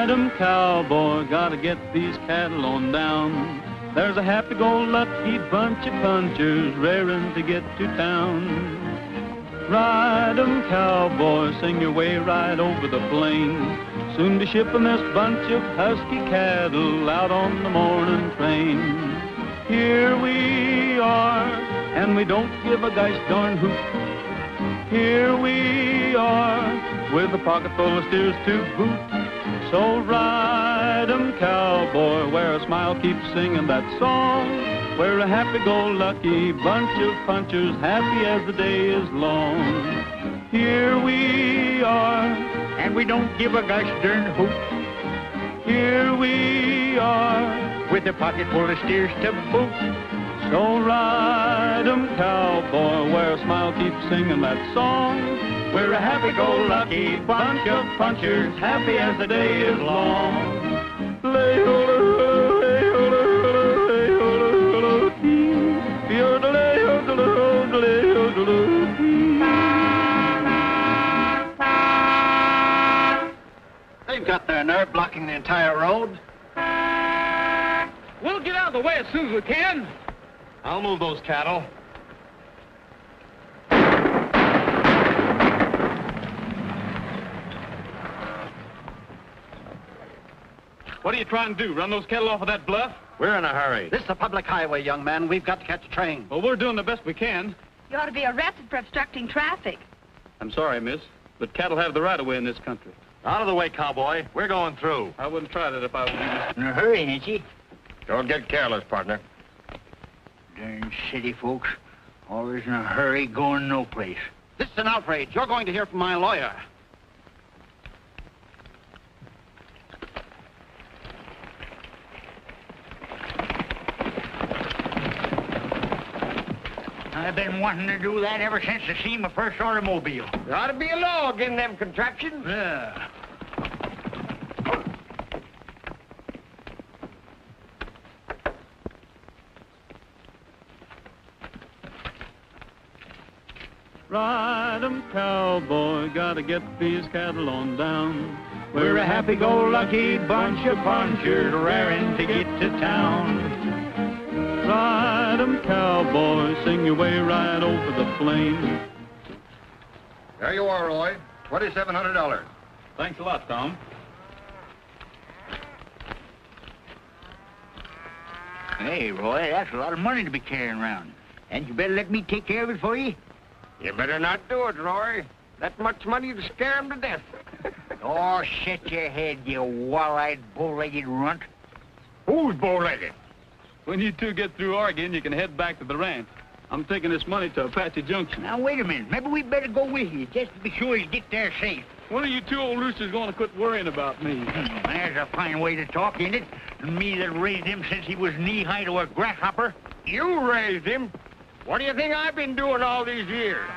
Ride 'em, cowboy, gotta get these cattle on down. There's a happy-go-lucky bunch of punchers raring to get to town. Ride 'em, cowboy, sing your way right over the plain. Soon be shipping this bunch of husky cattle out on the morning train. Here we are, and we don't give a gosh darn hoot. Here we are, with a pocket full of steers to boot. So ride 'em, cowboy, where a smile keeps singing that song. We're a happy-go-lucky bunch of punchers, happy as the day is long. Here we are, and we don't give a gosh darn hoot. Here we are, with a pocket full of steers to boot. So ride 'em, cowboy, where a smile keeps singing that song. We're a happy-go-lucky bunch of punchers, happy as the day is long. They've got their nerve blocking the entire road. We'll get out of the way as soon as we can. I'll move those cattle. What are you trying to do, run those cattle off of that bluff? We're in a hurry. This is a public highway, young man. We've got to catch a train. Well, we're doing the best we can. You ought to be arrested for obstructing traffic. I'm sorry, miss, but cattle have the right-of-way in this country. Out of the way, cowboy. We're going through. I wouldn't try that if I was you, miss. In a hurry, ain't you? Don't get careless, partner. Darn city folks. Always in a hurry, going no place. This is an outrage. You're going to hear from my lawyer. I've been wanting to do that ever since I seen my first automobile. There ought to be a law against them contraptions. Yeah. Ride 'em, cowboy, gotta get these cattle on down. We're a happy-go-lucky bunch of punchers raring to get to town. Ride 'em, cowboy, sing your way right over the plain. There you are, Roy. $2,700. Thanks a lot, Tom. Hey, Roy, that's a lot of money to be carrying around. And you better let me take care of it for you. You better not do it, Roy. That much money to scare him to death. Oh, shut your head, you wall-eyed, bow-legged runt. Who's bow-legged? When you two get through arguing, you can head back to the ranch. I'm taking this money to Apache Junction. Now, wait a minute. Maybe we'd better go with you, just to be sure you get there safe. When are you two old roosters going to quit worrying about me? There's a fine way to talk, ain't it? Me that raised him since he was knee-high to a grasshopper. You raised him. What do you think I've been doing all these years?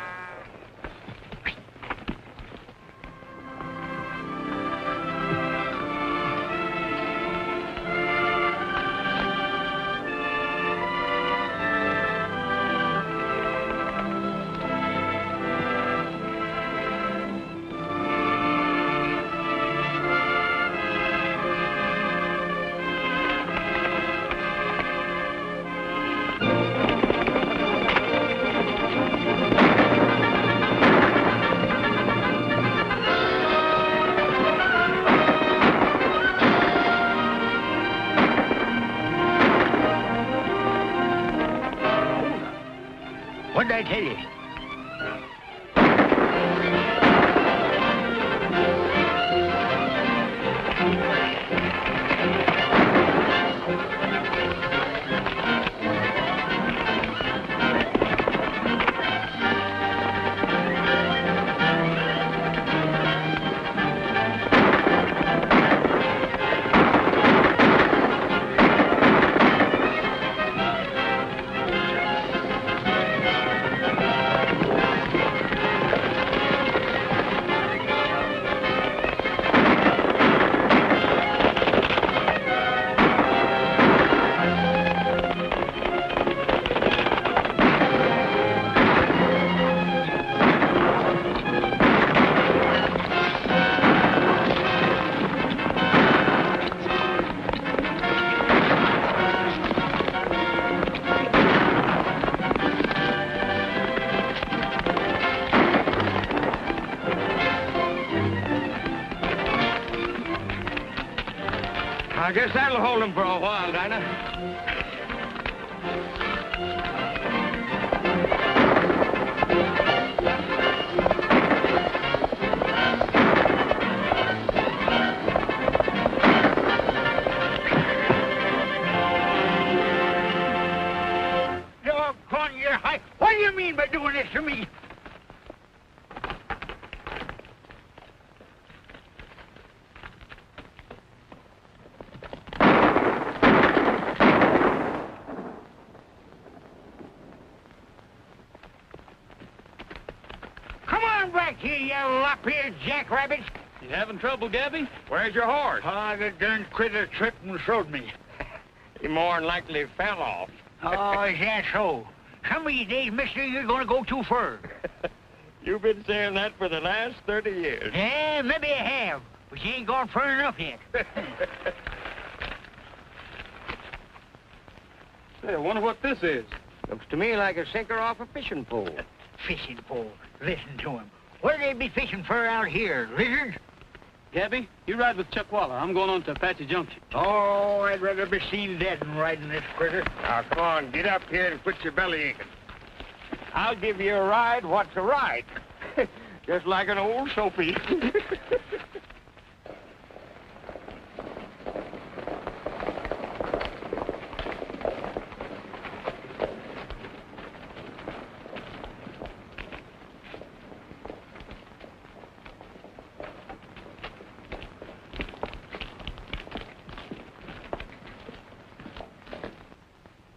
What did I tell you? I guess that'll hold him for a while, Dinah. Doggone your high. What do you mean by doing this to me? Come on back here, you lop-eared jackrabbits. You having trouble, Gabby? Where's your horse? Ah, the darn critter tripped and throwed me. He more than likely fell off. Oh, is that so? Some of these days, mister, you're going to go too far. You've been saying that for the last 30 years. Yeah, maybe I have, but you ain't gone far enough yet. Hey, I wonder what this is. Looks to me like a sinker off a fishing pole. Fishing pole. Listen to him. What do they be fishing for out here? Lizards? Gabby, you ride with Chuck Waller. I'm going on to Apache Junction. Oh, I'd rather be seen dead than riding this critter. Now, come on, get up here and quit your belly aching. I'll give you a ride. What's a ride? Just like an old Sophie.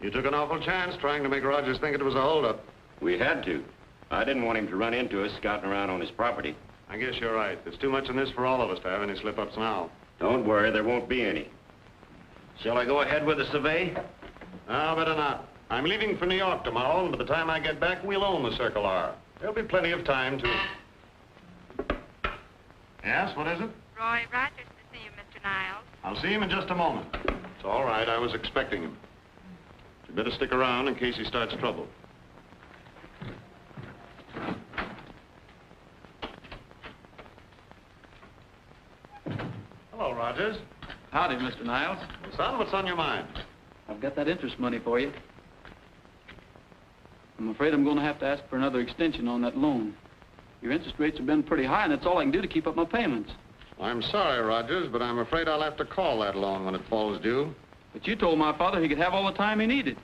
You took an awful chance trying to make Rogers think it was a holdup. We had to. I didn't want him to run into us scouting around on his property. I guess you're right. There's too much in this for all of us to have any slip-ups now. Don't worry, there won't be any. Shall I go ahead with the survey? No, better not. I'm leaving for New York tomorrow, and by the time I get back, we'll own the Circle R. There'll be plenty of time to... Yes, what is it? Roy Rogers to see you, Mr. Niles. I'll see him in just a moment. It's all right. I was expecting him. You better stick around in case he starts trouble. Hello, Rogers. Howdy, Mr. Niles. Son, what's on your mind? I've got that interest money for you. I'm afraid I'm going to have to ask for another extension on that loan. Your interest rates have been pretty high, and that's all I can do to keep up my payments. I'm sorry, Rogers, but I'm afraid I'll have to call that loan when it falls due. But you told my father he could have all the time he needed.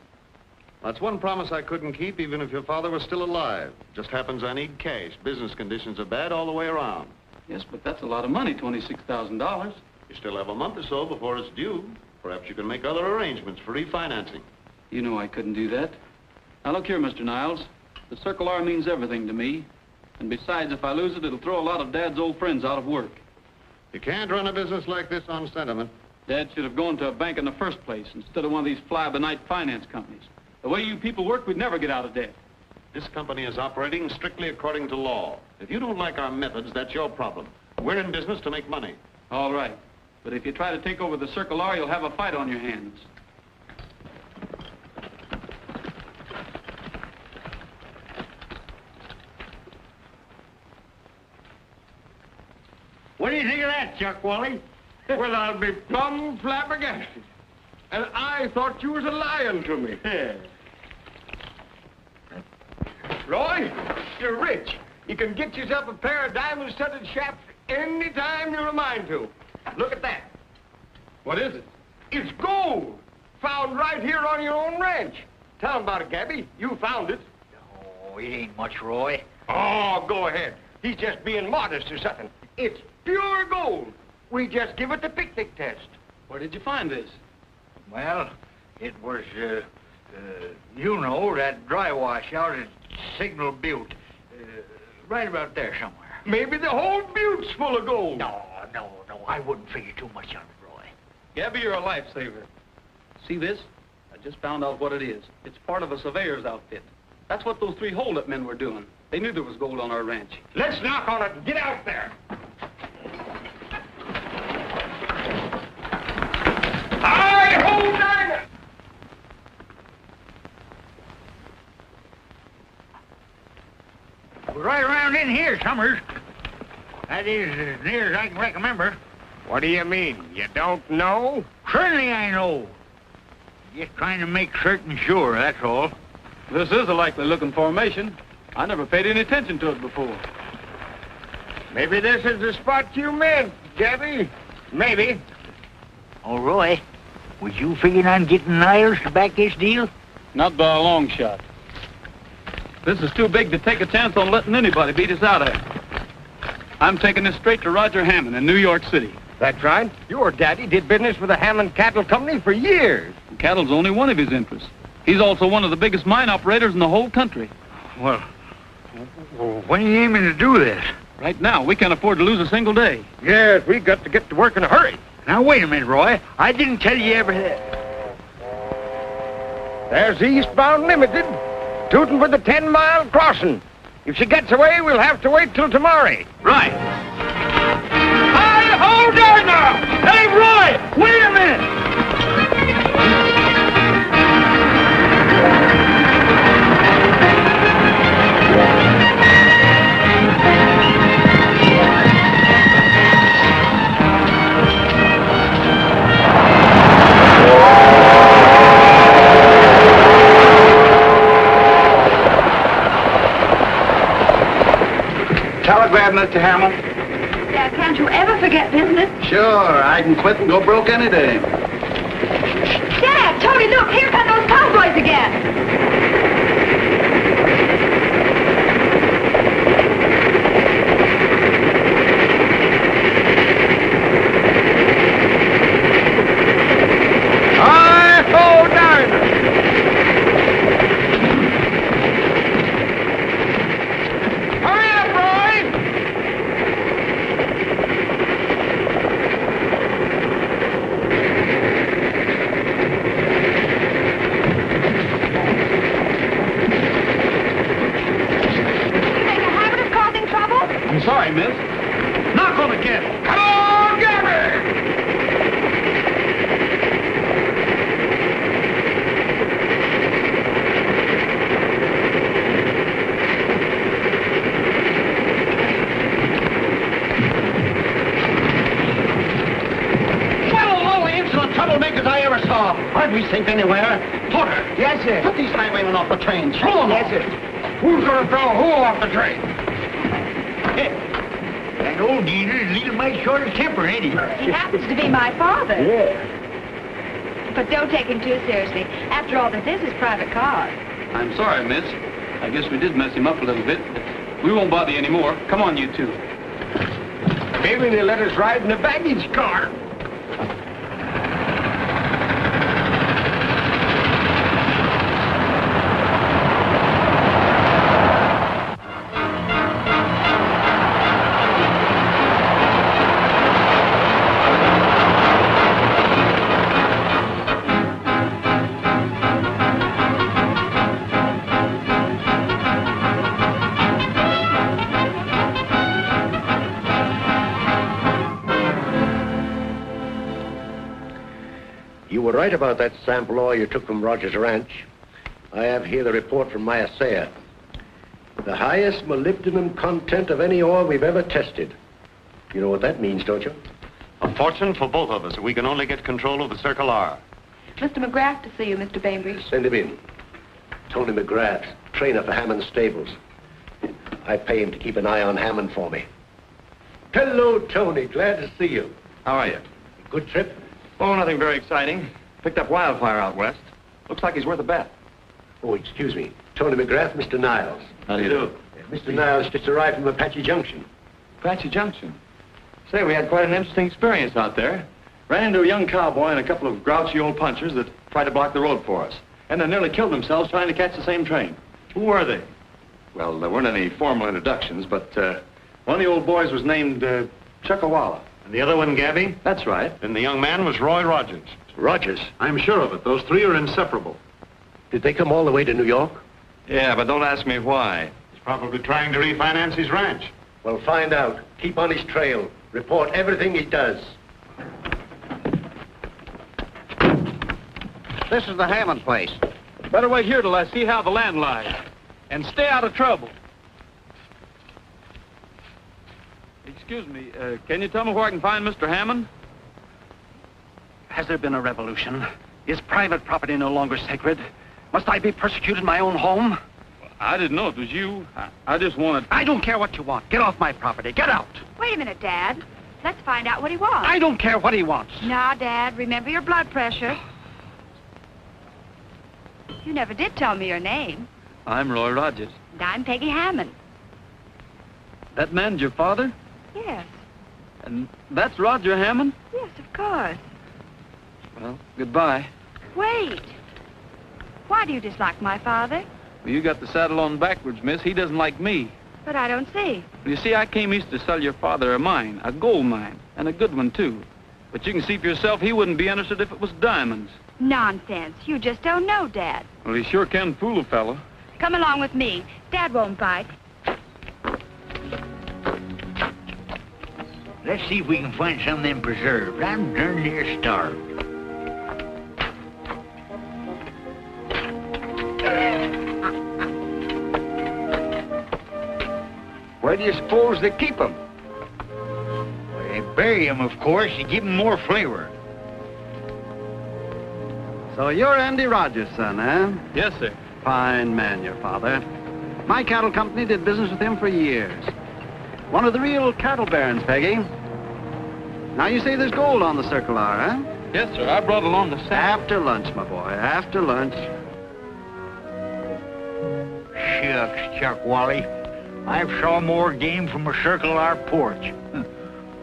That's one promise I couldn't keep, even if your father was still alive. Just happens I need cash. Business conditions are bad all the way around. Yes, but that's a lot of money, $26,000. You still have a month or so before it's due. Perhaps you can make other arrangements for refinancing. You know I couldn't do that. Now, look here, Mr. Niles. The Circle R means everything to me. And besides, if I lose it, it'll throw a lot of Dad's old friends out of work. You can't run a business like this on sentiment. Dad should have gone to a bank in the first place instead of one of these fly-by-night finance companies. The way you people work, we'd never get out of debt. This company is operating strictly according to law. If you don't like our methods, that's your problem. We're in business to make money. All right. But if you try to take over the Circle R, you'll have a fight on your hands. What do you think of that, Chuck Wally? Well, I'll be plumb flabbergasted. And I thought you was a lying to me. Roy, you're rich. You can get yourself a pair of diamond-studded shafts any time you're a mind to. Look at that. What is it? It's gold, found right here on your own ranch. Tell 'em about it, Gabby. You found it. Oh, it ain't much, Roy. Oh, go ahead. He's just being modest or something. It's pure gold. We just give it the picnic test. Where did you find this? Well, it was, you know, that dry wash out at Signal Butte. Right about there somewhere. Maybe the whole butte's full of gold. No, I wouldn't figure too much on it, Roy. Gabby, you're a lifesaver. See this? I just found out what it is. It's part of a surveyor's outfit. That's what those three hold-up men were doing. They knew there was gold on our ranch. Let's knock on it and get out there. Hi-ho, Dinah! We're right around in here, Summers. That is as near as I can remember. What do you mean? You don't know? Certainly I know. Just trying to make certain sure, that's all. This is a likely-looking formation. I never paid any attention to it before. Maybe this is the spot you meant, Gabby. Maybe. Oh, Roy, was you figuring on getting Niles to back this deal? Not by a long shot. This is too big to take a chance on letting anybody beat us out of it. I'm taking this straight to Roger Hammond in New York City. That's right. Your daddy did business with the Hammond Cattle Company for years. Cattle's only one of his interests. He's also one of the biggest mine operators in the whole country. Well, when are you aiming to do this? Right now, we can't afford to lose a single day. Yes, we got to get to work in a hurry. Now, wait a minute, Roy. I didn't tell you everything. There's Eastbound Limited, tooting for the 10-mile crossing. If she gets away, we'll have to wait till tomorrow. Right. Hi, hold there now! Hey, Roy, wait a minute! Telegram, Mr. Hammond. Yeah, can't you ever forget business? Sure, I can quit and go broke any day. Dad, Tony, look, here come those cowboys again. Hi-ho, down! Hurry up, Roy! I'm sorry, miss. Not gonna get it. Come on, Gabby! Well, all the insolent troublemakers I ever saw. Aren't we safe anywhere? Porter. Yes, sir. Put these highwaymen off the train. Throw them Yes, off. sir. Who's gonna throw who off the train? That old geezer's leading my short of temper, ain't he? He happens to be my father. Yeah. But don't take him too seriously. After all, this is his private car. I'm sorry, miss. I guess we did mess him up a little bit. We won't bother you anymore. Come on, you two. Maybe they let us ride in the baggage car. You were right about that sample ore you took from Rogers Ranch. I have here the report from my assayer. The highest molybdenum content of any ore we've ever tested. You know what that means, don't you? A fortune for both of us if we can only get control of the Circle R. Mr. McGrath to see you, Mr. Bainbridge. Send him in. Tony McGrath, trainer for Hammond Stables. I pay him to keep an eye on Hammond for me. Hello, Tony. Glad to see you. How are you? Good trip? Oh, nothing very exciting. Picked up wildfire out west. Looks like he's worth a bet. Oh, excuse me. Tony McGrath, Mr. Niles. How do you do? Mr. Niles just arrived from Apache Junction. Apache Junction. Say, we had quite an interesting experience out there. Ran into a young cowboy and a couple of grouchy old punchers that tried to block the road for us. And they nearly killed themselves trying to catch the same train. Who were they? Well, there weren't any formal introductions, but one of the old boys was named Chuckawalla. And the other one, Gabby? That's right. And the young man was Roy Rogers. Rogers? I'm sure of it. Those three are inseparable. Did they come all the way to New York? Yeah, but don't ask me why. He's probably trying to refinance his ranch. Well, find out. Keep on his trail. Report everything he does. This is the Hammond place. Better wait here till I see how the land lies. And stay out of trouble. Excuse me, can you tell me where I can find Mr. Hammond? Has there been a revolution? Is private property no longer sacred? Must I be persecuted in my own home? I didn't know it was you. I just wanted... I don't care what you want. Get off my property. Get out. Wait a minute, Dad. Let's find out what he wants. I don't care what he wants. Now, Dad, remember your blood pressure. You never did tell me your name. I'm Roy Rogers. And I'm Peggy Hammond. That man's your father? Yes. And that's Roger Hammond? Yes, of course. Well, goodbye. Wait. Why do you dislike my father? Well, you got the saddle on backwards, miss. He doesn't like me. But I don't see. You see, I came east to sell your father a mine, a gold mine, and a good one, too. But you can see for yourself he wouldn't be interested if it was diamonds. Nonsense. You just don't know, Dad. Well, he sure can fool a fellow. Come along with me. Dad won't bite. Let's see if we can find some of them preserves. I'm darn near starved. Where do you suppose they keep them? Well, they bury them, of course, to give them more flavor. So you're Andy Rogers' son, eh? Yes, sir. Fine man, your father. My cattle company did business with him for years. One of the real cattle barons, Peggy. Now you say there's gold on the circular, huh? Yes, sir. I brought along the sack. After lunch, my boy, after lunch. Shucks, Chuck Wally. I've saw more game from a circle our porch.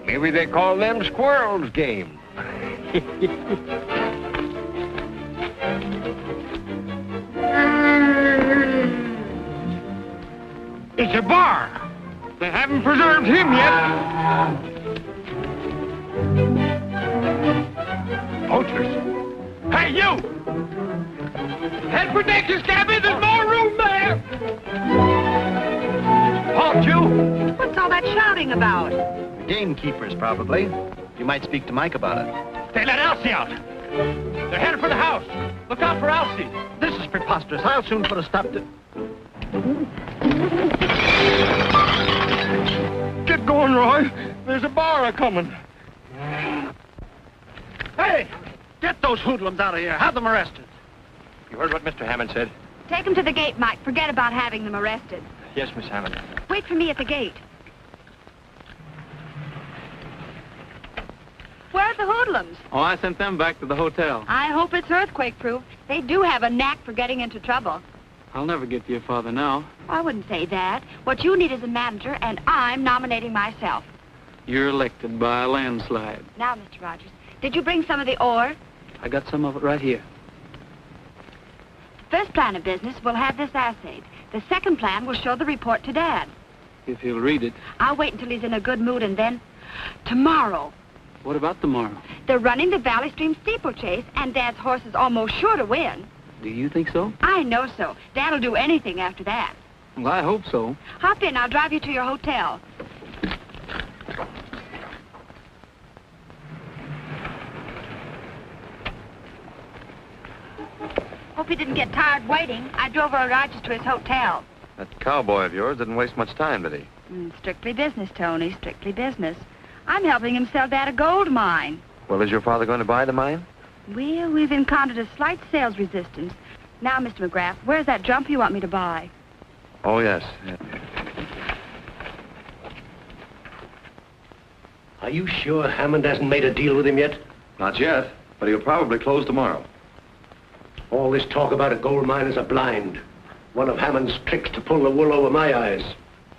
Maybe they call them squirrels game. It's a bar. They haven't preserved him yet. Poachers. Hey, you! Head for Texas, Gabby. There's more room there. Halt, you! What's all that shouting about? Gamekeepers, probably. You might speak to Mike about it. They let Elsie out. They're headed for the house. Look out for Elsie. This is preposterous. I'll soon put a stop to... Get going, Roy. There's a bar a-coming. Hey! Get those hoodlums out of here. Have them arrested. You heard what Mr. Hammond said? Take them to the gate, Mike. Forget about having them arrested. Yes, Miss Hammond. Wait for me at the gate. Where are the hoodlums? Oh, I sent them back to the hotel. I hope it's earthquake-proof. They do have a knack for getting into trouble. I'll never get to your father now. I wouldn't say that. What you need is a manager, and I'm nominating myself. You're elected by a landslide. Now, Mr. Rogers, did you bring some of the ore? I got some of it right here. First plan of business, we'll have this assayed. The second plan will show the report to Dad. If he'll read it. I'll wait until he's in a good mood, and then... tomorrow. What about tomorrow? They're running the Valley Stream steeplechase, and Dad's horse is almost sure to win. Do you think so? I know so. Dad'll do anything after that. Well, I hope so. Hop in. I'll drive you to your hotel. Hope he didn't get tired waiting. I drove Roy Rogers to his hotel. That cowboy of yours didn't waste much time, did he? Strictly business, Tony. Strictly business. I'm helping him sell Dad a gold mine. Well, is your father going to buy the mine? Well, we've encountered a slight sales resistance. Now, Mr. McGrath, where's that jump you want me to buy? Oh, yes. Are you sure Hammond hasn't made a deal with him yet? Not yet, but he'll probably close tomorrow. All this talk about a gold mine is a blind. One of Hammond's tricks to pull the wool over my eyes.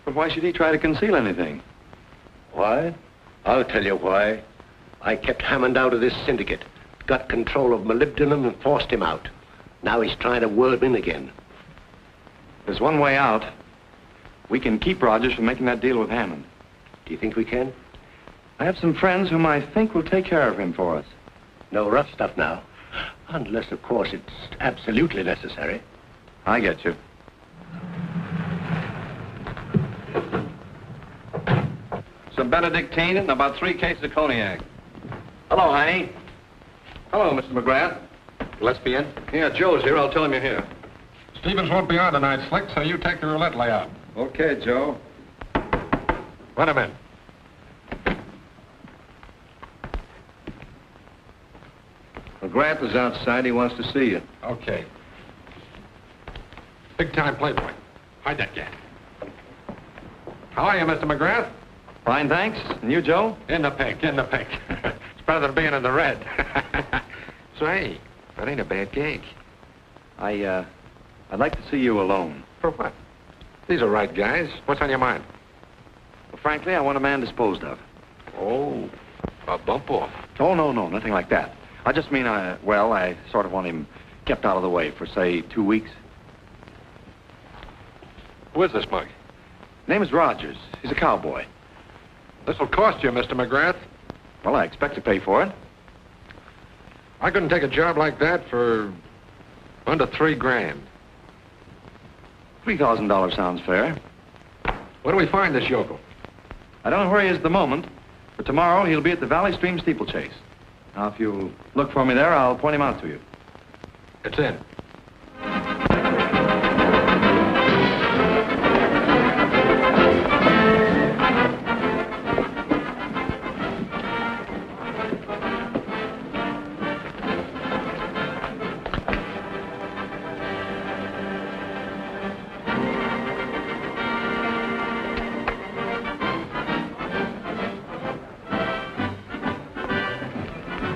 But why should he try to conceal anything? Why? I'll tell you why. I kept Hammond out of this syndicate, got control of molybdenum and forced him out. Now he's trying to worm in again. There's one way out. We can keep Rogers from making that deal with Hammond. Do you think we can? I have some friends whom I think will take care of him for us. No rough stuff now. Unless, of course, it's absolutely necessary. I get you. Some Benedictine and about 3 cases of cognac. Hello, Heine. Hello, Mr. McGrath. Gillespie in? Yeah, Joe's here. I'll tell him you're here. Stevens won't be on tonight, Slick, so you take the roulette layout. Okay, Joe. Let him in. McGrath is outside. He wants to see you. Okay. Big-time playboy. Hide that gat. How are you, Mr. McGrath? Fine, thanks. And you, Joe? In the pink, in the pink. It's better than being in the red. Say, that ain't a bad gig. I'd like to see you alone. For what? These are right guys. What's on your mind? Well, frankly, I want a man disposed of. Oh, a bump off. Oh, no, nothing like that. I just mean, I sort of want him kept out of the way for, say, 2 weeks. Who is this mug? Name is Rogers. He's a cowboy. This'll cost you, Mr. McGrath. Well, I expect to pay for it. I couldn't take a job like that for under $3,000. $3,000 sounds fair. Where do we find this yokel? I don't know where he is at the moment, but tomorrow he'll be at the Valley Stream steeplechase. Now, if you'll look for me there, I'll point him out to you. It's in.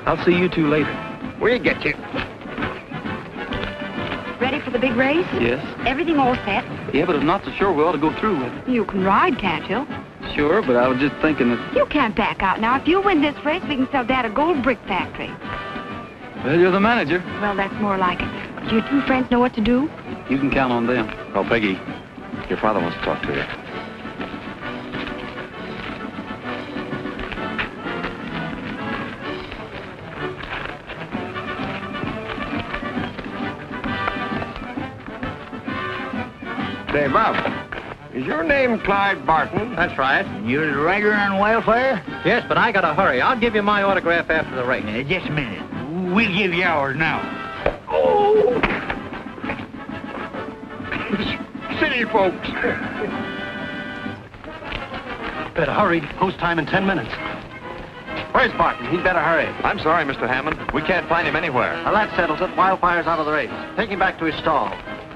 I'll see you two later. We'll get you. Ready for the big race? Yes. Everything all set? Yeah, but I'm not so sure we ought to go through with it. You can ride, can't you? Sure, but I was just thinking that... You can't back out now. If you win this race, we can sell Dad a gold brick factory. Well, you're the manager. Well, that's more like it. Do your two friends know what to do? You can count on them. Oh, Peggy, your father wants to talk to you. Say, Bob, is your name Clyde Barton? That's right. And you're the rider on Wildfire? Yes, but I gotta hurry. I'll give you my autograph after the race. Just a minute. We'll give you ours now. Oh! City folks. Better hurry. Post time in 10 minutes. Where's Barton? He'd better hurry. I'm sorry, Mr. Hammond. We can't find him anywhere. Well, that settles it. Wildfire's out of the race. Take him back to his stall.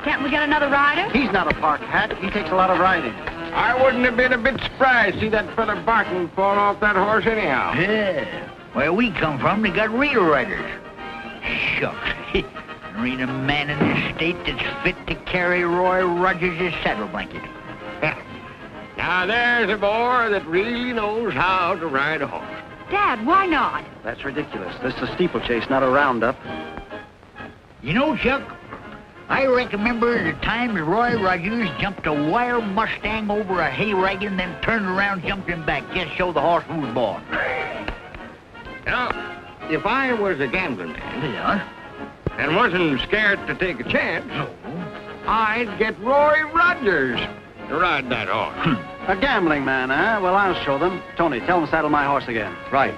Can't we get another rider? He's not a park hat. He takes a lot of riding. I wouldn't have been a bit surprised to see that fella Barton fall off that horse anyhow. Yeah. Where we come from, they got real riders. Shucks. There ain't a man in this state that's fit to carry Roy Rogers' saddle blanket. Now, there's a boy that really knows how to ride a horse. Dad, why not? That's ridiculous. This is a steeplechase, not a roundup. You know, Chuck, I remember the time that Roy Rogers jumped a wild Mustang over a hay wagon, then turned around, jumped him back, just so the horse was born. Now, if I was a gambling man, Yeah? and wasn't scared to take a chance, I'd get Roy Rogers to ride that horse. A gambling man, huh? Well, I'll show them. Tony, tell him to saddle my horse again. Right.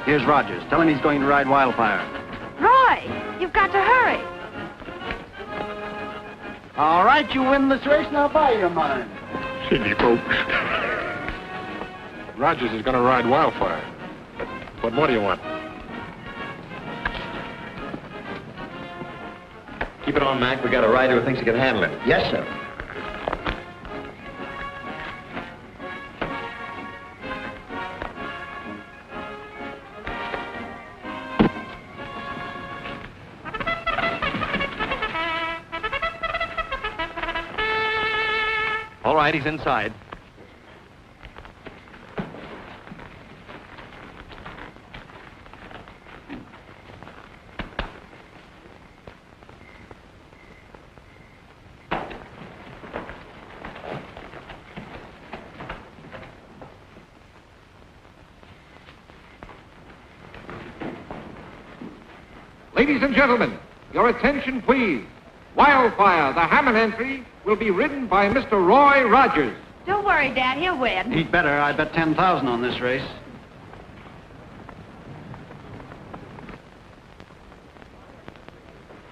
Here's Rogers. Tell him he's going to ride Wildfire. Roy, you've got to hurry. All right, you win this race, now buy your mind. City folks. Rogers is gonna ride Wildfire. What more do you want? Keep it on, Mac. We got a rider who thinks he can handle it. Yes, sir. All right, he's inside. Ladies and gentlemen, your attention, please. Wildfire, the Hammond entry, will be ridden by Mr. Roy Rogers. Don't worry, Dad. He'll win. He'd better. I bet 10,000 on this race.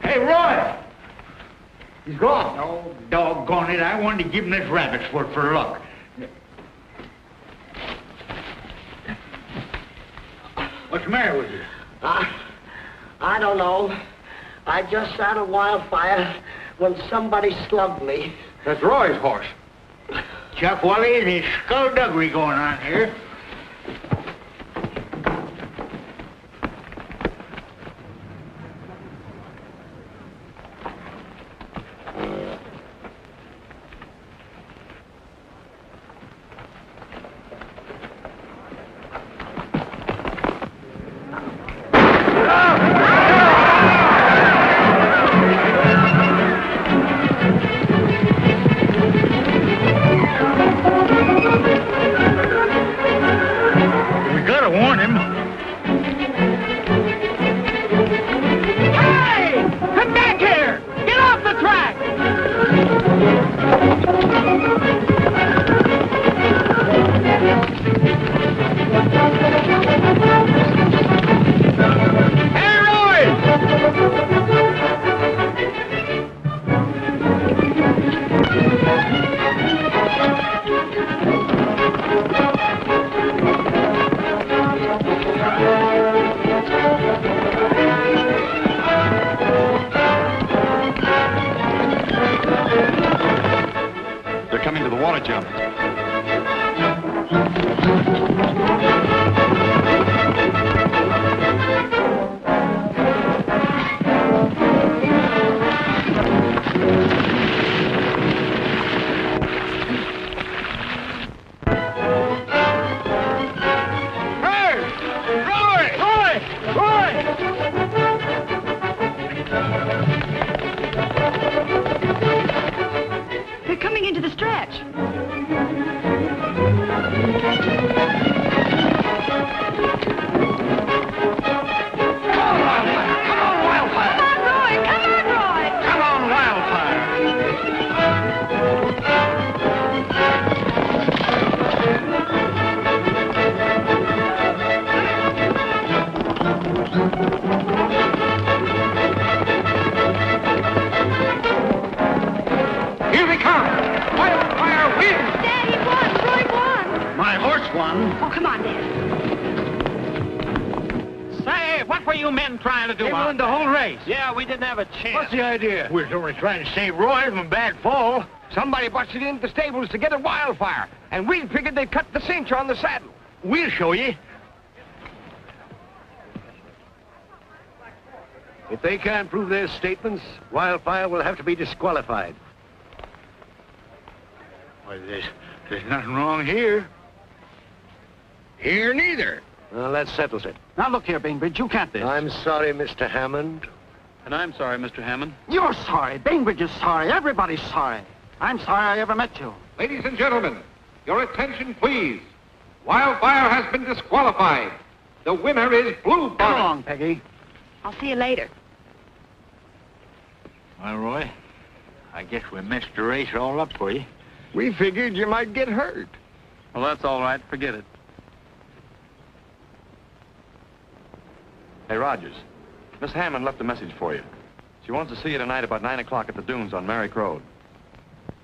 Hey, Roy! He's gone. Oh, doggone it. I wanted to give him this rabbit's foot for luck. What's the matter with you? I don't know. I just sat on Wildfire when somebody slugged me. That's Roy's horse. Chuck Wally, there's skullduggery going on here. What's the idea? We're only trying to save Roy from a bad fall. Somebody busted into the stables to get a Wildfire, and we figured they'd cut the cinch on the saddle. We'll show you. If they can't prove their statements, Wildfire will have to be disqualified. Well, there's nothing wrong here. Here neither. Well, that settles it. Now, look here, Bainbridge, you can't this. I'm sorry, Mr. Hammond. And I'm sorry, Mr. Hammond. You're sorry. Bainbridge is sorry. Everybody's sorry. I'm sorry I ever met you. Ladies and gentlemen, your attention, please. Wildfire has been disqualified. The winner is Blue Bonnet. Come along, Peggy. I'll see you later. Well, Roy, I guess we messed the race all up for you. We figured you might get hurt. Well, that's all right. Forget it. Hey, Rogers. Miss Hammond left a message for you. She wants to see you tonight about 9 o'clock at the dunes on Merrick Road.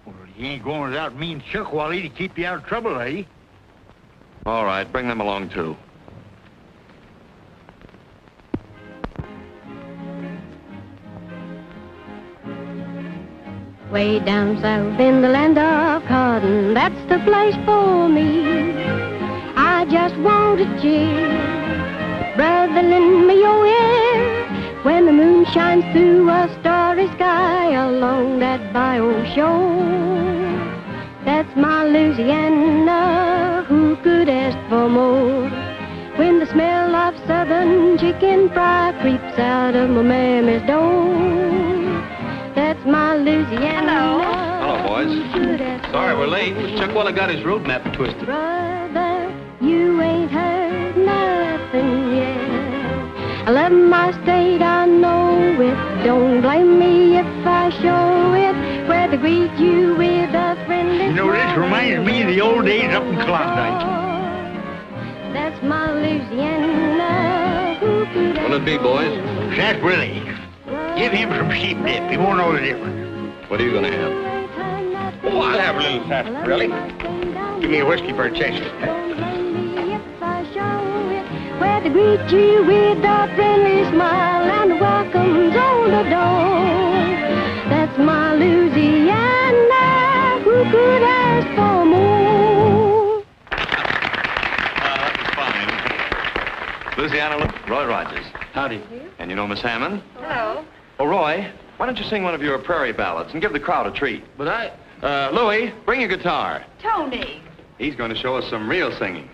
Well, you ain't going without me and Chuck Wally to keep you out of trouble, eh? All right, bring them along, too. Way down south in the land of cotton, that's the place for me. I just want to cheer. Brother, lend me your ear when the moon shines through a starry sky along that bayou shore. That's my Louisiana, who could ask for more? When the smell of southern chicken fry creeps out of my mammy's door. That's my Louisiana. Hello, boys. Sorry we're late. Chuck Wally got his road map twisted. Brother, you ain't heard nothing yet. I love my state, I know it. Don't blame me if I show it. Where they greet you with a friendly You know, this reminds me of the old days up in Klondike. That's my Louisiana. What'll it be, boys? Sarsaparilla. Give him some sheep dip. He won't know the difference. What are you going to have? Oh, I'll have a little sarsaparilla. Give me a whiskey for a chaser. where they greet you with a friendly smile and the welcome's on the door. That's my Louisiana, who could ask for more? That was fine. Louisiana, Roy Rogers. Howdy. And you know Miss Hammond? Hello. Oh, Roy, why don't you sing one of your prairie ballads and give the crowd a treat? But I... Louie, bring your guitar. Tony. He's going to show us some real singing.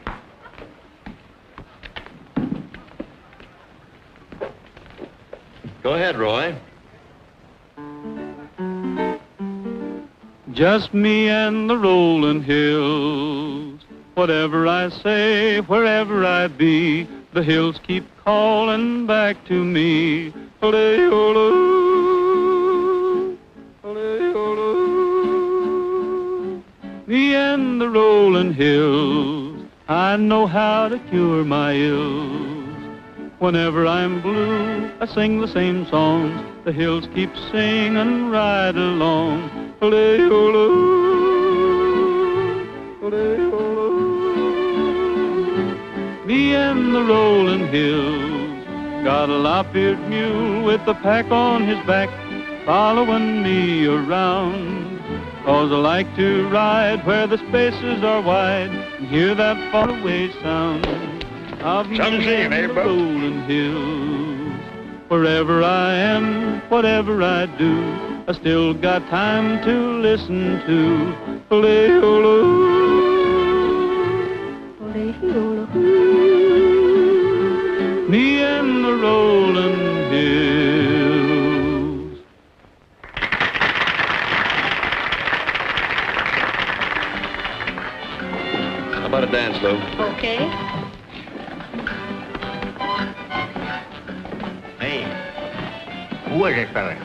Go ahead, Roy. Just me and the rolling hills. Whatever I say, wherever I be, the hills keep calling back to me. Ole-ole, ole-ole. Me and the rolling hills, I know how to cure my ills. Whenever I'm blue, I sing the same songs. The hills keep singing right along. Ole-ole, ole-ole. Me and the rolling hills got a lop-eared mule with a pack on his back, following me around. 'Cause I like to ride where the spaces are wide and hear that faraway sound of me and the rolling hills. Wherever I am, whatever I do, I still got time to listen to. Ole-ole, ole-ole. Me and the rolling hills. How about a dance, Lou? Okay. Hey, who is that fella?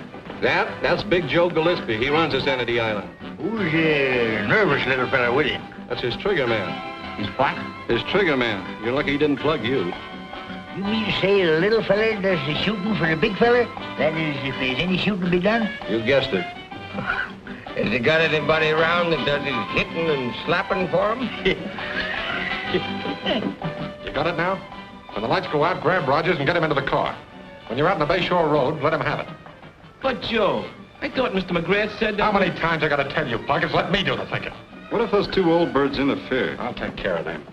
That's Big Joe Gillespie. He runs this end of the island. Who's the nervous little fella with him? That's his trigger man. His what? His trigger man. You're lucky he didn't plug you. You mean to say the little fella does the shooting for the big fella? That is, if there's any shooting to be done? You guessed it. Has he got anybody around that does his hitting and slapping for him? You got it now? When the lights go out, grab Rogers and get him into the car. When you're out on the Bayshore Road, let him have it. But, Joe, I thought Mr. McGrath said that... How many times I got to tell you, Pluggers? Let me do the thinking. What if those two old birds interfere? I'll take care of them.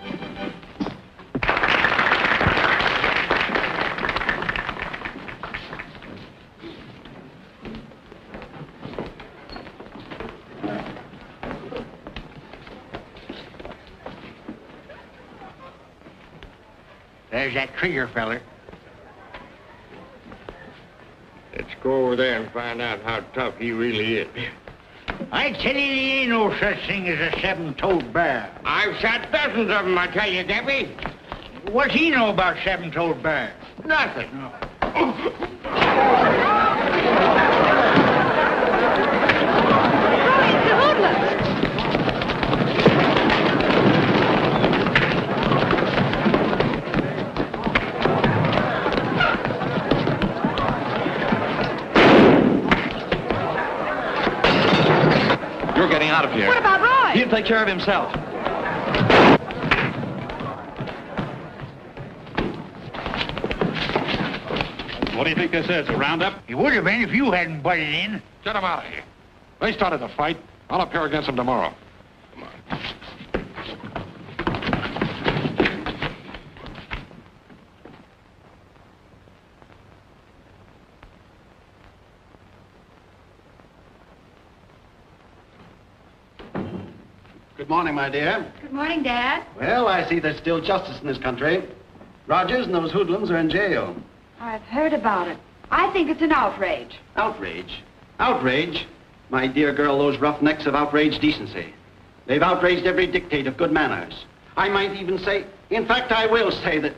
There's that trigger fella. Let's go over there and find out how tough he really is. I tell you, there ain't no such thing as a seven-toed bear. I've shot dozens of them, I tell you, Debbie. What's he know about seven-toed bear? Nothing. You're getting out of here. What about Roy? He'll take care of himself. What do you think this is, a roundup? It would have been if you hadn't butted in. Get him out of here. They started the fight. I'll appear against them tomorrow. Come on. Good morning, my dear. Good morning, Dad. Well, I see there's still justice in this country. Rogers and those hoodlums are in jail. I've heard about it. I think it's an outrage. Outrage? Outrage? My dear girl, those roughnecks have outraged decency. They've outraged every dictate of good manners. I might even say, in fact, I will say that...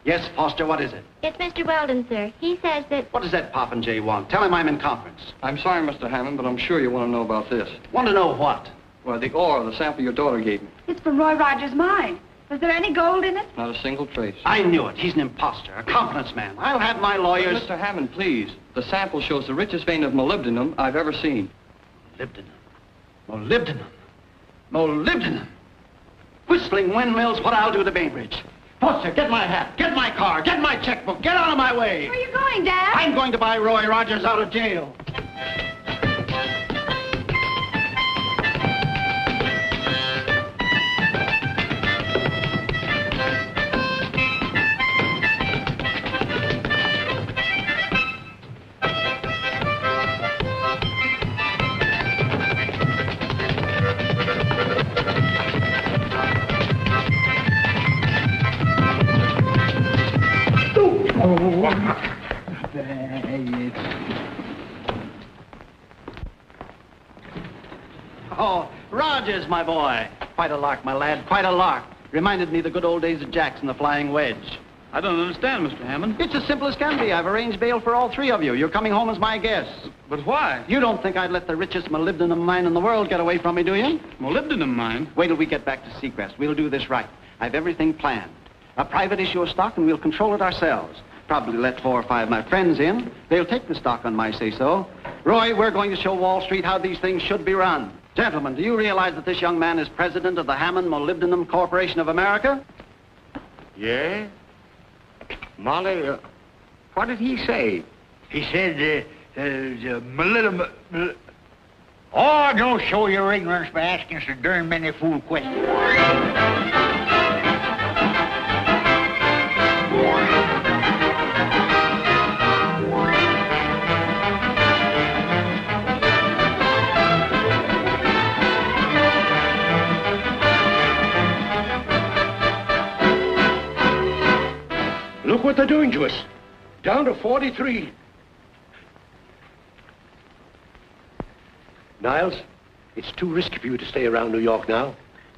Yes, Foster, what is it? It's Mr. Weldon, sir. He says that... What does that Popinjay want? Tell him I'm in conference. I'm sorry, Mr. Hammond, but I'm sure you want to know about this. Want to know what? Well, the ore, the sample your daughter gave me. It's from Roy Rogers' mine. Was there any gold in it? Not a single trace. I knew it. He's an imposter, a confidence man. I'll have my lawyers... But Mr. Hammond, please. The sample shows the richest vein of molybdenum I've ever seen. Molybdenum. Molybdenum. Molybdenum. Whistling windmills, what I'll do to Bainbridge. Buster, get my hat, get my car, get my checkbook, get out of my way. Where are you going, Dad? I'm going to buy Roy Rogers out of jail. Oh, Rogers, my boy. Quite a lark, my lad, quite a lark. Reminded me of the good old days of Jackson, the Flying Wedge. I don't understand, Mr. Hammond. It's as simple as can be. I've arranged bail for all three of you. You're coming home as my guests. But why? You don't think I'd let the richest molybdenum mine in the world get away from me, do you? Molybdenum mine? Wait till we get back to Seacrest. We'll do this right. I've everything planned. A private issue of stock, and we'll control it ourselves. Probably let 4 or 5 of my friends in. They'll take the stock on my say-so. Roy, we're going to show Wall Street how these things should be run. Gentlemen, do you realize that this young man is president of the Hammond Molybdenum Corporation of America? Yeah? Molly, what did he say? He said, molybdenum... Oh, don't show your ignorance by asking so darn many fool questions. Look what they're doing to us. Down to 43. Niles, it's too risky for you to stay around New York now.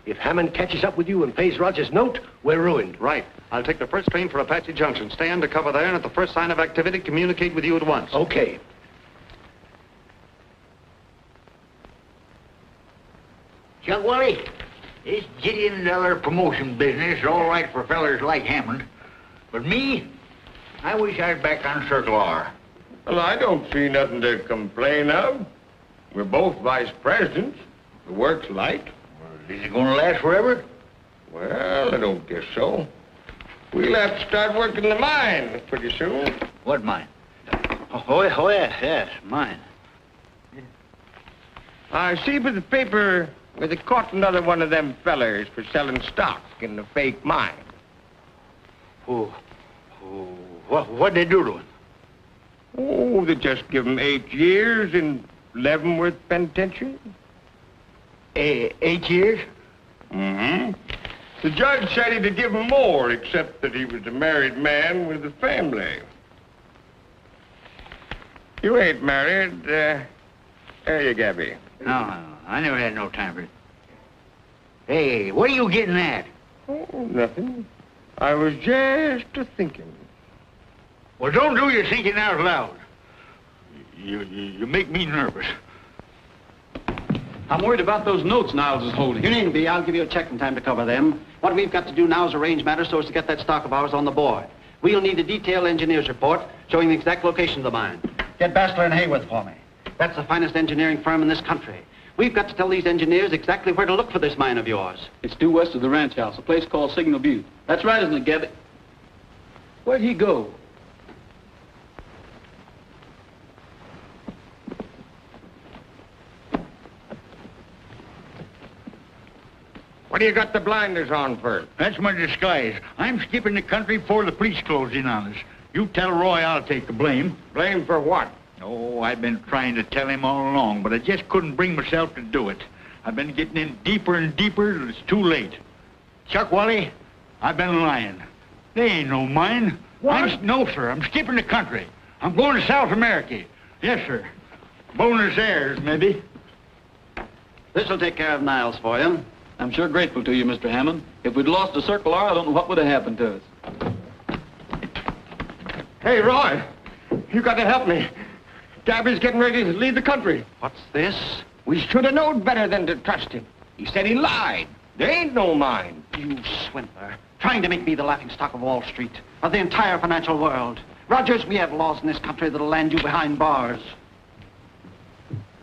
If Hammond catches up with you and pays Rogers' note, we're ruined. Right. I'll take the first train for Apache Junction. Stay undercover there, and at the first sign of activity, communicate with you at once. Okay. Chuck Wally, this $1 million promotion business is all right for fellers like Hammond. But me, I wish I was back on Circle R. Well, I don't see nothing to complain of. We're both vice presidents. The work's light. Well, is it going to last forever? Well, I don't guess so. We'll have to start working the mine pretty soon. What mine? Oh, yes, mine. I see by the paper where they caught another one of them fellers for selling stock in the fake mine. What'd they do to him? Oh, they just give him 8 years in Leavenworth Penitentiary. 8 years? Mm-hmm. The judge said he'd give him more, except that he was a married man with a family. You ain't married, are you, Gabby? No, I never had no time for it. Hey, what are you getting at? Oh, nothing. I was just a-thinking. Well, don't do your thinking out loud. You make me nervous. I'm worried about those notes Niles is holding. You needn't be. I'll give you a check in time to cover them. What we've got to do now is arrange matters so as to get that stock of ours on the board. We'll need a detailed engineer's report showing the exact location of the mine. Get Bastler and Hayworth for me. That's the finest engineering firm in this country. We've got to tell these engineers exactly where to look for this mine of yours. It's due west of the ranch house, a place called Signal Butte. That's right, isn't it, Gabby? Where'd he go? What do you got the blinders on for? That's my disguise. I'm skipping the country before the police close in on us. You tell Roy I'll take the blame. Blame for what? Oh, I've been trying to tell him all along, but I just couldn't bring myself to do it. I've been getting in deeper and deeper, and it's too late. Chuck Wally, I've been lying. They ain't no mine. What? No, sir. I'm skipping the country. I'm going to South America. Yes, sir. Buenos Aires, maybe. This'll take care of Niles for you. I'm sure grateful to you, Mr. Hammond. If we'd lost the Circle R, I don't know what would have happened to us. Hey, Roy, you got to help me. Gabby's getting ready to leave the country. What's this? We should have known better than to trust him. He said he lied. There ain't no mine. You swindler. Trying to make me the laughingstock of Wall Street, of the entire financial world. Rogers, we have laws in this country that'll land you behind bars.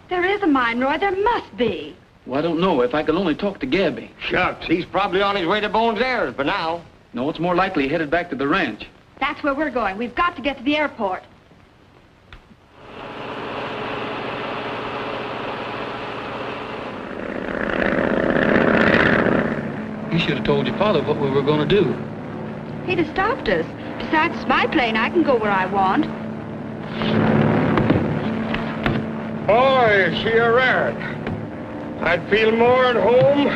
There is a mine, Roy. There must be. Well, I don't know. If I could only talk to Gabby. Shucks, he's probably on his way to Bones Aires for now. No, it's more likely headed back to the ranch. That's where we're going. We've got to get to the airport. You should have told your father what we were going to do. He'd have stopped us. Besides, it's my plane. I can go where I want. Boy, is she a rat. I'd feel more at home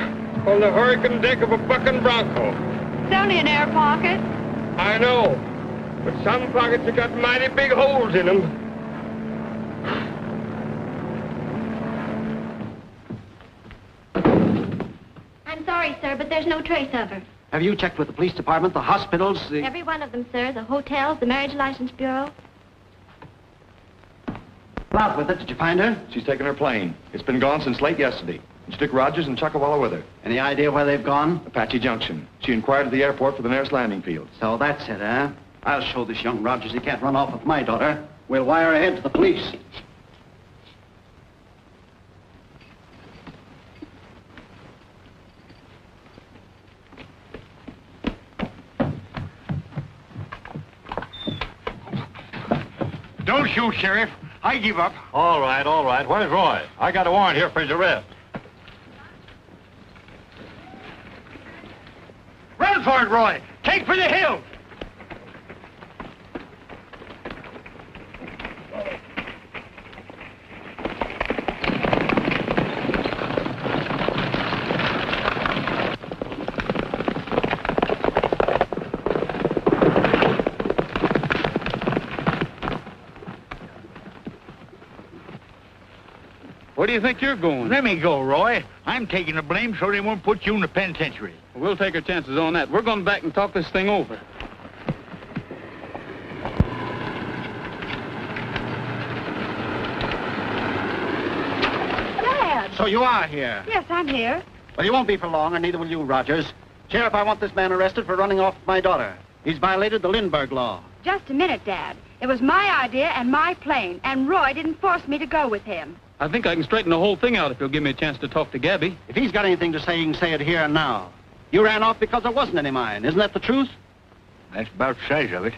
on the hurricane deck of a bucking bronco. It's only an air pocket. I know, but some pockets have got mighty big holes in them. I'm sorry, sir, but there's no trace of her. Have you checked with the police department, the hospitals, the... Every one of them, sir. The hotels, the marriage license bureau. Out with it. Did you find her? She's taken her plane. It's been gone since late yesterday. And she took Rogers and Chuckawalla with her. Any idea where they've gone? Apache Junction. She inquired at the airport for the nearest landing field. So that's it, eh? I'll show this young Rogers he can't run off with my daughter. We'll wire ahead to the police. Don't shoot, Sheriff. I give up. All right, all right. Where's Roy? I got a warrant here for his arrest. Run for it, Roy. Take for the hills. Where do you think you're going? Let me go, Roy. I'm taking the blame so they won't put you in the penitentiary. We'll take our chances on that. We're going back and talk this thing over. Dad! So you are here? Yes, I'm here. Well, you won't be for long, and neither will you, Rogers. Sheriff, I want this man arrested for running off with my daughter. He's violated the Lindbergh law. Just a minute, Dad. It was my idea and my plane, and Roy didn't force me to go with him. I think I can straighten the whole thing out if you'll give me a chance to talk to Gabby. If he's got anything to say, he can say it here and now. You ran off because there wasn't any mine. Isn't that the truth? That's about the size of it.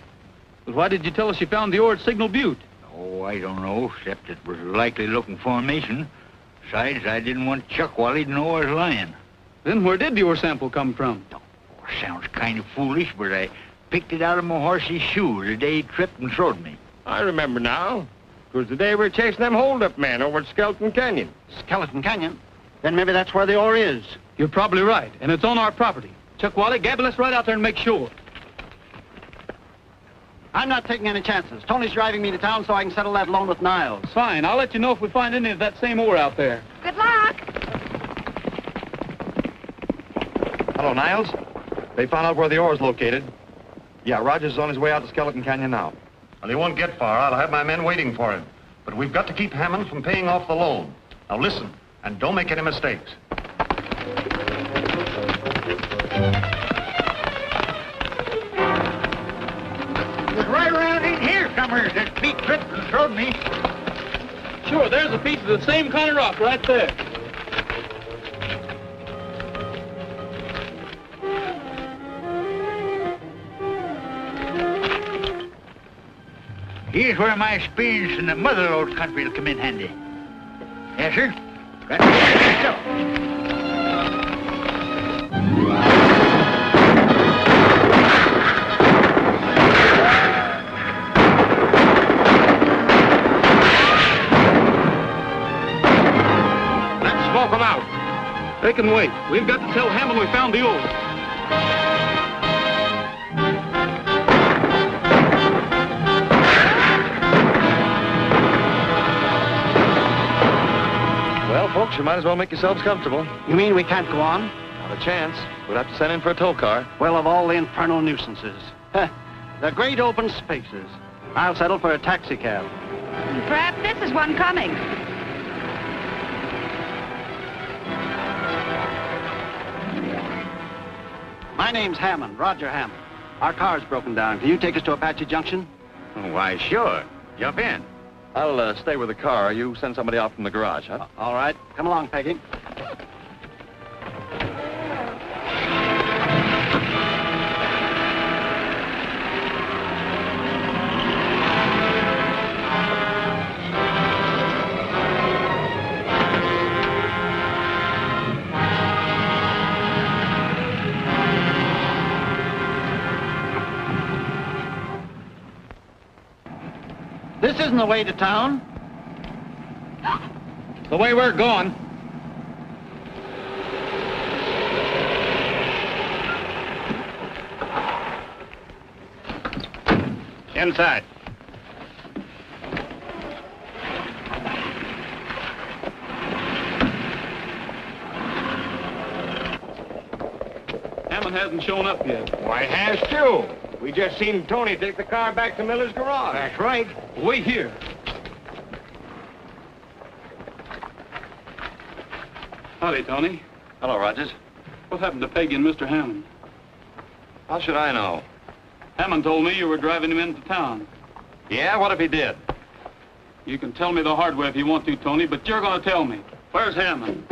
But why did you tell us you found the ore at Signal Butte? Oh, I don't know, except it was a likely looking formation. Besides, I didn't want Chuckwally to know I was lying. Then where did the ore sample come from? Oh, sounds kind of foolish, but I picked it out of my horse's shoe the day he tripped and throwed me. I remember now. It was the day we were chasing them hold-up men over at Skeleton Canyon. Skeleton Canyon? Then maybe that's where the ore is. You're probably right, and it's on our property. Chuckwally, Gabby, let's ride out there and make sure. I'm not taking any chances. Tony's driving me to town so I can settle that loan with Niles. Fine. I'll let you know if we find any of that same ore out there. Good luck. Hello, Niles. They found out where the ore is located. Yeah, Rogers is on his way out to Skeleton Canyon now. Well, he won't get far. I'll have my men waiting for him. But we've got to keep Hammond from paying off the loan. Now listen, and don't make any mistakes. It was right around in here somewhere that Pete tripped and throwed me. Sure, there's a piece of the same kind of rock right there. Here's where my experience in the mother lode country will come in handy. Yes, sir. Got to get it yourself. Let's smoke them out. They can wait. We've got to tell Hammond we found the ore. Folks, you might as well make yourselves comfortable. You mean we can't go on? Not a chance. We'd have to send in for a tow car. Well, of all the infernal nuisances. The great open spaces. I'll settle for a taxi cab. Perhaps this is one coming. My name's Hammond, Roger Hammond. Our car's broken down. Can you take us to Apache Junction? Why, sure. Jump in. I'll stay with the car. You send somebody out from the garage, huh? All right. Come along, Peggy. This isn't the way to town. The way we're going. Inside. Hammond hasn't shown up yet. Why, has too. We just seen Tony take the car back to Miller's garage. That's right. Wait here. Howdy, Tony. Hello, Rogers. What happened to Peggy and Mr. Hammond? How should I know? Hammond told me you were driving him into town. Yeah, what if he did? You can tell me the hard way if you want to, Tony, but you're going to tell me. Where's Hammond?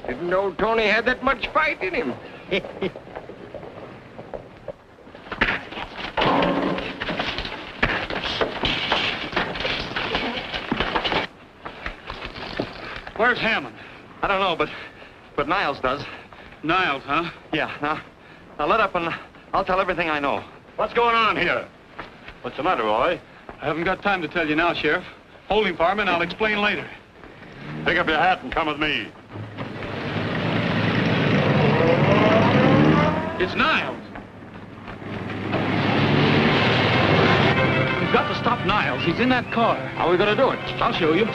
Didn't know Tony had that much fight in him. Where's Hammond? I don't know, but Niles does. Niles, huh? Yeah, now let up and I'll tell everything I know. What's going on here? What's the matter, Roy? I haven't got time to tell you now, Sheriff. Hold him, fireman. I'll explain later. Pick up your hat and come with me. It's Niles. We've got to stop Niles. He's in that car. How are we going to do it? I'll show you.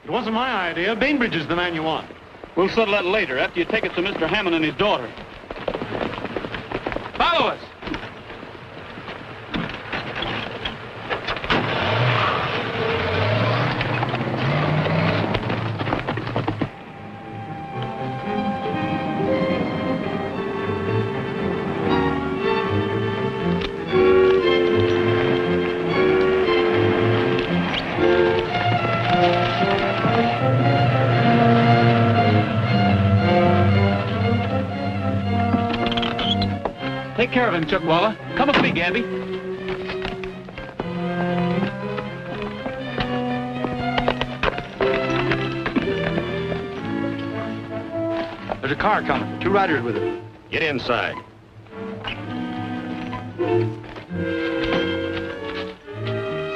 Wasn't my idea. Bainbridge is the man you want. We'll settle that later after you take it to Mr. Hammond and his daughter. Follow us. Take care of him, Chuckwalla. Come with me, Gabby. There's a car coming. 2 riders with it. Get inside.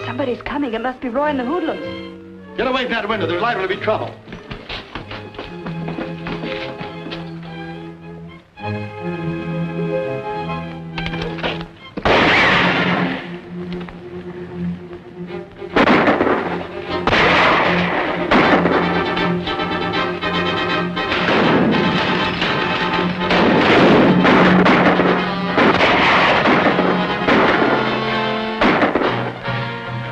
Somebody's coming. It must be Roy and the hoodlums. Get away from that window. There's liable to be trouble.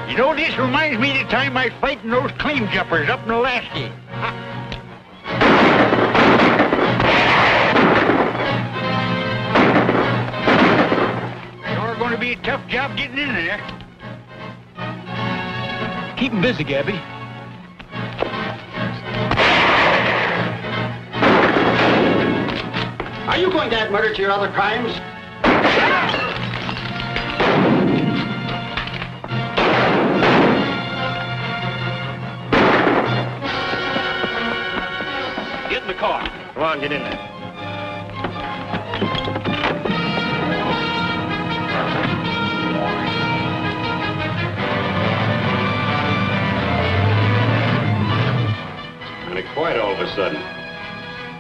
You know, this reminds me of the time I was fighting those claim jumpers up in Alaska. be a tough job getting in there. Keep him busy, Gabby. Are you going to add murder to your other crimes? Get in the car. Come on, get in there. And quite all of a sudden.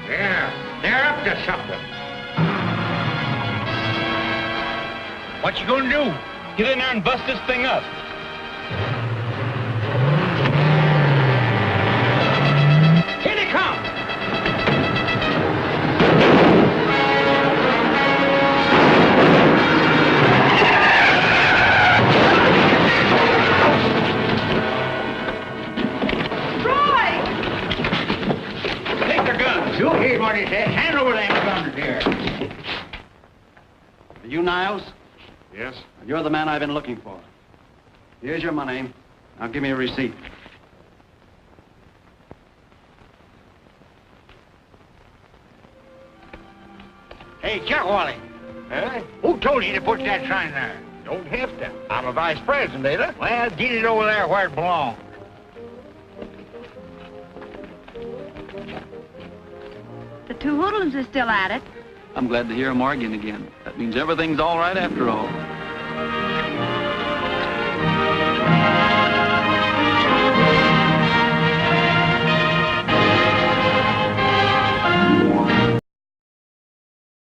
Yeah, they're up to something. What you gonna do? Get in there and bust this thing up. Here they come! You hear what he said. Hand over them guns here. Are you Niles? Yes? You're the man I've been looking for. Here's your money. Now give me a receipt. Hey, Chuck Wally. Huh? Who told you to put that sign there? Don't have to. I'm a vice president, ain't I? Well, get it over there where it belongs. The two hoodlums are still at it. I'm glad to hear them arguing again. That means everything's all right after all.